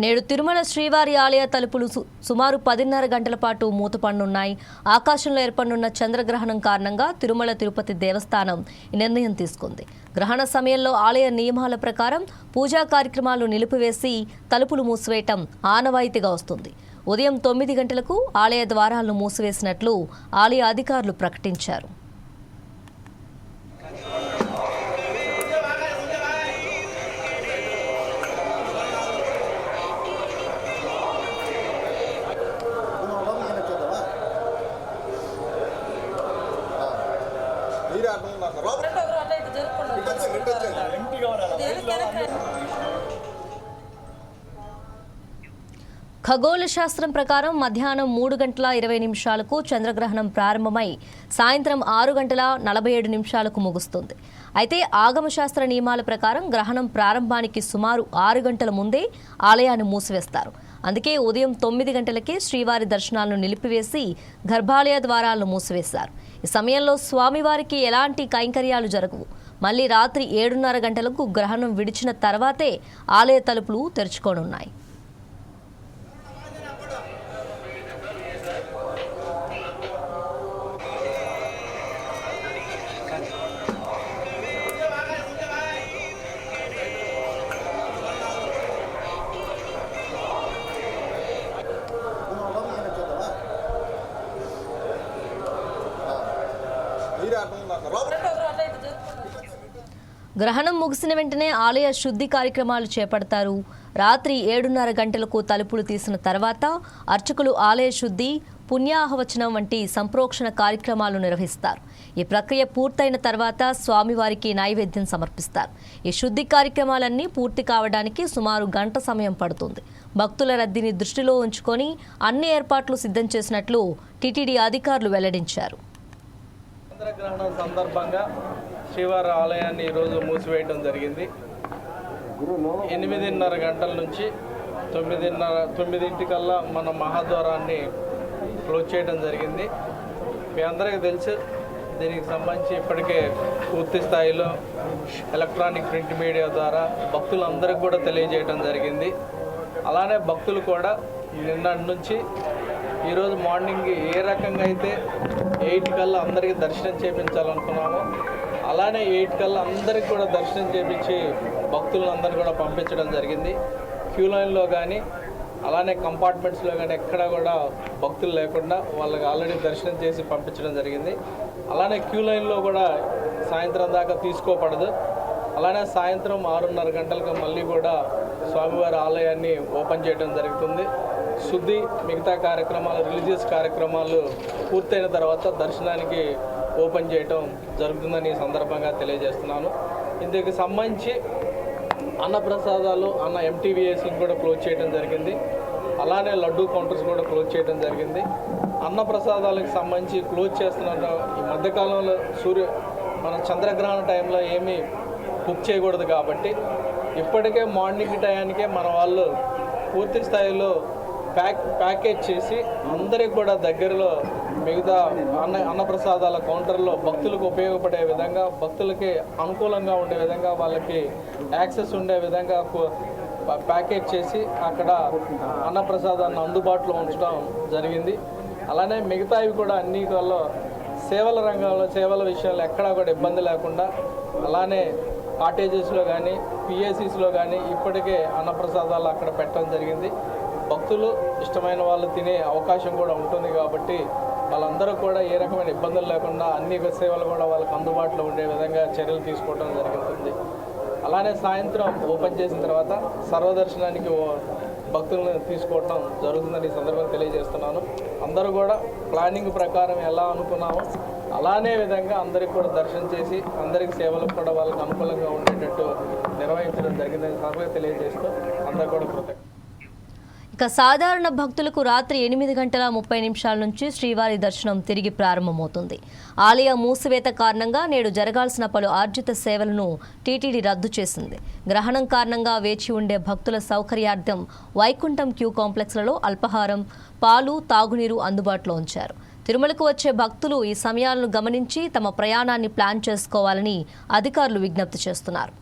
నేడు తిరుమల శ్రీవారి ఆలయ తలుపులు సుమారు 10:30 గంటల పాటు మూతపడనున్నాయి. ఆకాశంలో ఏర్పడనున్న చంద్రగ్రహణం కారణంగా తిరుమల తిరుపతి దేవస్థానం ఈ నిర్ణయం తీసుకుంది. గ్రహణ సమయంలో ఆలయ నియమాల ప్రకారం పూజా కార్యక్రమాలు నిలిపివేసి తలుపులు మూసివేయటం ఆనవాయితీగా వస్తుంది. ఉదయం 9 గంటలకు ఆలయ ద్వారాలను మూసివేసినట్లు ఆలయ అధికారులు ప్రకటించారు. ఖగోళ శాస్త్రం ప్రకారం మధ్యాహ్నం 3:20 చంద్రగ్రహణం ప్రారంభమై సాయంత్రం 6:47 ముగుస్తుంది. అయితే ఆగమ శాస్త్ర నియమాల ప్రకారం గ్రహణం ప్రారంభానికి సుమారు 6 గంటల ముందే ఆలయాన్ని మూసివేస్తారు. అందుకే ఉదయం 9 గంటలకే శ్రీవారి దర్శనాలను నిలిపివేసి గర్భాలయ ద్వారాలను మూసివేశారు. ఈ సమయంలో స్వామివారికి ఎలాంటి కైంకర్యాలు జరగవు. మళ్లీ రాత్రి 7:30 గంటలకు గ్రహణం విడిచిన తర్వాతే ఆలయ తలుపులు తెరుచుకోనున్నాయి. గ్రహణం ముగిసిన వెంటనే ఆలయ శుద్ధి కార్యక్రమాలు చేపడతారు. రాత్రి 7:30 గంటలకు తలుపులు తీసిన తర్వాత అర్చకులు ఆలయ శుద్ధి, పుణ్యాహవచనం వంటి సంప్రోక్షణ కార్యక్రమాలు నిర్వహిస్తారు. ఈ ప్రక్రియ పూర్తయిన తర్వాత స్వామివారికి నైవేద్యం సమర్పిస్తారు. ఈ శుద్ధి కార్యక్రమాలన్నీ పూర్తి కావడానికి సుమారు గంట సమయం పడుతుంది. భక్తుల రద్దీని దృష్టిలో ఉంచుకొని అన్ని ఏర్పాట్లు సిద్ధం చేసినట్లు టీటీడీ అధికారులు వెల్లడించారు. చంద్రగ్రహణం సందర్భంగా శ్రీవారి ఆలయాన్ని ఈరోజు మూసివేయడం జరిగింది. 8:30 గంటల నుంచి 9:00 మన మహాద్వారాన్ని క్లోజ్ చేయడం జరిగింది. మీ అందరికీ తెలుసు, దీనికి సంబంధించి ఇప్పటికే పూర్తి స్థాయిలో ఎలక్ట్రానిక్ ప్రింట్ మీడియా ద్వారా భక్తులందరికీ కూడా తెలియజేయడం జరిగింది. అలానే భక్తులు కూడా నిన్నటి నుంచి ఈరోజు మార్నింగ్ ఏ రకంగా అయితే 8 కల్లా అందరికీ దర్శనం చేయించాలనుకున్నామో అలానే 8 కల్లా అందరికీ కూడా దర్శనం చేయించి భక్తులందరినీ కూడా పంపించడం జరిగింది. క్యూ లైన్లో కానీ అలానే కంపార్ట్మెంట్స్లో కానీ ఎక్కడా కూడా భక్తులు లేకుండా వాళ్ళకి ఆల్రెడీ దర్శనం చేసి పంపించడం జరిగింది. అలానే క్యూ లైన్లో కూడా సాయంత్రం దాకా తీసుకోకూడదు. అలానే సాయంత్రం 6:30 గంటలకు మళ్ళీ కూడా స్వామివారి ఆలయాన్ని ఓపెన్ చేయడం జరుగుతుంది. శుద్ధి, మిగతా కార్యక్రమాలు, రిలీజియస్ కార్యక్రమాలు పూర్తయిన తర్వాత దర్శనానికి ఓపెన్ చేయడం జరుగుతుందని ఈ సందర్భంగా తెలియజేస్తున్నాను. ఇందుకు సంబంధించి అన్నప్రసాదాలు, ఎంటీవీఎస్ని కూడా క్లోజ్ చేయడం జరిగింది. అలానే లడ్డూ కౌంటర్స్ కూడా క్లోజ్ చేయడం జరిగింది. అన్నప్రసాదాలకు సంబంధించి క్లోజ్ చేస్తున్న ఈ మధ్యకాలంలో మన చంద్రగ్రహణ టైంలో ఏమీ బుక్ చేయకూడదు కాబట్టి ఇప్పటికే మార్నింగ్ టయానికే మన వాళ్ళు పూర్తి స్థాయిలో ప్యాకేజ్ చేసి అందరికి కూడా దగ్గరలో మిగతా అన్నప్రసాదాల కౌంటర్లో భక్తులకు ఉపయోగపడే విధంగా, భక్తులకి అనుకూలంగా ఉండే విధంగా, వాళ్ళకి యాక్సెస్ ఉండే విధంగా ప్యాకేజ్ చేసి అక్కడ అన్నప్రసాదాన్ని అందుబాటులో ఉంచడం జరిగింది. అలానే మిగతావి కూడా అన్ని వల్ల సేవల రంగంలో, సేవల విషయాల్లో ఎక్కడా కూడా ఇబ్బంది లేకుండా, అలానే కాటేజెస్లో కానీ పిఎస్సీస్లో కానీ ఇప్పటికే అన్నప్రసాదాలు అక్కడ పెట్టడం జరిగింది. భక్తులు ఇష్టమైన వాళ్ళు తినే అవకాశం కూడా ఉంటుంది కాబట్టి వాళ్ళందరూ కూడా ఏ రకమైన ఇబ్బందులు లేకుండా అన్ని సేవలు కూడా వాళ్ళకి అందుబాటులో ఉండే విధంగా చర్యలు తీసుకోవడం జరుగుతుంది. అలానే సాయంత్రం ఓపెన్ చేసిన తర్వాత సర్వదర్శనానికి భక్తులను తీసుకోవటం జరుగుతుందని ఈ సందర్భంగా తెలియజేస్తున్నాను. అందరూ కూడా ప్లానింగ్ ప్రకారం ఎలా అనుకున్నామో అలానే విధంగా అందరికి కూడా దర్శనం చేసి అందరికి సేవలకు కూడా వాళ్ళకి అనుకూలంగా ఉండేటట్టు నిర్వహించడం జరిగిందని సందర్భంగా తెలియజేస్తూ అందరూ కూడా కృతజ్ఞతలు. ఇక సాధారణ భక్తులకు రాత్రి 8:30 నుంచి శ్రీవారి దర్శనం తిరిగి ప్రారంభమవుతుంది. ఆలయ మూసివేత కారణంగా నేడు జరగాల్సిన పలు ఆర్జిత సేవలను టీటీడీ రద్దు చేసింది. గ్రహణం కారణంగా వేచి ఉండే భక్తుల సౌకర్యార్థం వైకుంఠం క్యూ కాంప్లెక్స్లలో అల్పాహారం, పాలు, తాగునీరు అందుబాటులో ఉంచారు. తిరుమలకు వచ్చే భక్తులు ఈ సమయాలను గమనించి తమ ప్రయాణాన్ని ప్లాన్ చేసుకోవాలని అధికారులు విజ్ఞప్తి చేస్తున్నారు.